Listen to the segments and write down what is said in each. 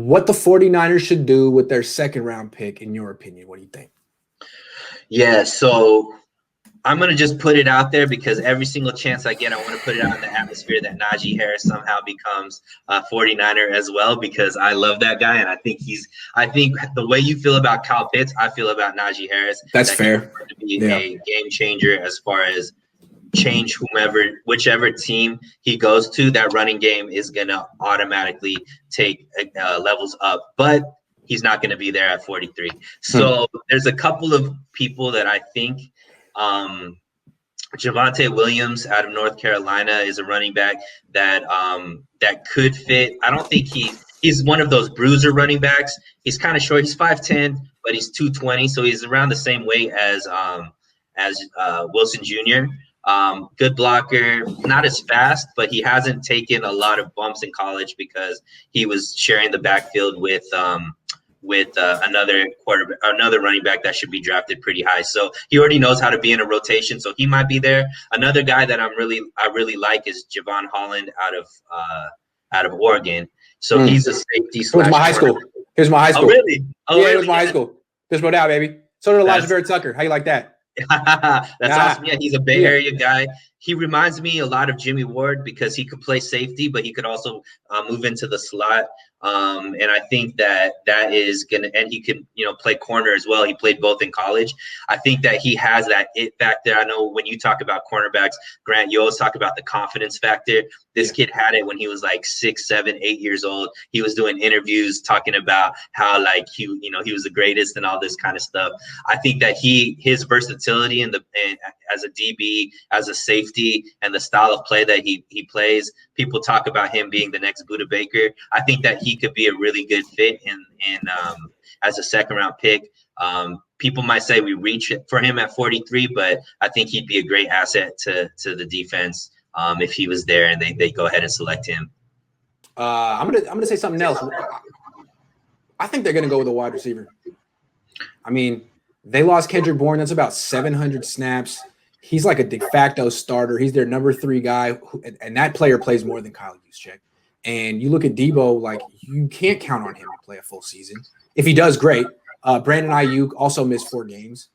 what the 49ers should do with their second round pick, in your opinion. What do you think? Yeah, so I'm going to just put it out there because every single chance I get, I want to put it out in the atmosphere that Najee Harris somehow becomes a 49er as well, because I love that guy. And I think the way you feel about Kyle Pitts, I feel about Najee Harris. That's fair. He's going to be a game changer as far as change whichever team he goes to. That running game is going to automatically take levels up. But he's not going to be there at 43. So there's a couple of people that I think Javonte Williams out of North Carolina is a running back that could fit. I don't think he's one of those bruiser running backs. He's kind of short. He's 5'10", but he's 220, so he's around the same weight as Wilson Jr. Good blocker, not as fast, but he hasn't taken a lot of bumps in college because he was sharing the backfield with another running back that should be drafted pretty high. So he already knows how to be in a rotation, so he might be there. Another guy that I really like is Javon Holland out of Oregon. So he's a safety. It was my high school. Here's my high school. Oh, really? Oh, yeah, really? It was my high school. Just wrote out, baby. So did Elijah Vera Tucker. How you like that? That's awesome. Yeah, he's a Bay Area guy. He reminds me a lot of Jimmy Ward because he could play safety, but he could also move into the slot. And I think that is gonna, and he can, play corner as well. He played both in college. I think that he has that it factor. I know when you talk about cornerbacks, Grant, you always talk about the confidence factor. This kid had it when he was like 6, 7, 8 years old. He was doing interviews talking about how he was the greatest and all this kind of stuff. I think that his versatility and as a DB, as a safety, and the style of play that he plays, people talk about him being the next Budda Baker. I think that he could be a really good fit in as a second round pick. People might say we reach for him at 43, but I think he'd be a great asset to the defense if he was there and they go ahead and select him. I'm gonna say something else. I think they're gonna go with a wide receiver. I mean, they lost Kendrick Bourne. That's about 700 snaps. He's like a de facto starter. He's their number 3 guy, and that player plays more than Kyle Juszczyk. And you look at Debo, like you can't count on him to play a full season. If he does, great. Brandon Ayuk also missed 4 games.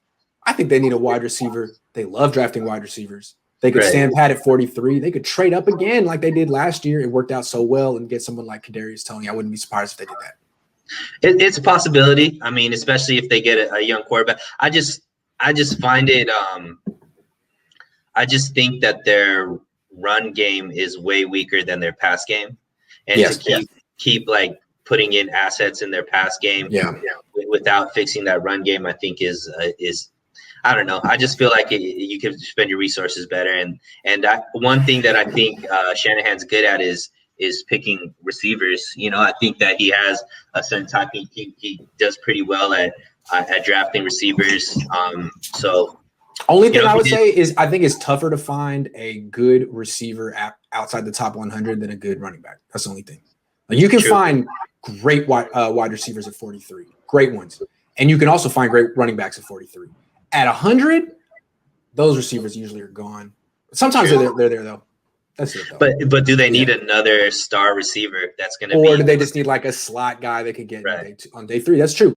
I think they need a wide receiver. They love drafting wide receivers. They could stand pat at 43. They could trade up again like they did last year. It worked out so well and get someone like Kadarius Toney. I wouldn't be surprised if they did that. It's a possibility. I mean, especially if they get a young quarterback. I just find it. I just think that their run game is way weaker than their pass game, and to keep like putting in assets in their pass game, without fixing that run game, I think is I don't know. I just feel like you can spend your resources better, and one thing that I think Shanahan's good at is picking receivers. I think that he has a certain type. He does pretty well at drafting receivers. So only thing I would say is I think it's tougher to find a good receiver outside the top 100 than a good running back. That's the only thing. Like you can find great wide receivers at 43, great ones, and you can also find great running backs at 43. At 100, those receivers usually are gone. Sometimes they're there though. That's it though. But do they need another star receiver that's going to Or do they just need like a slot guy they could get on day 3? That's true.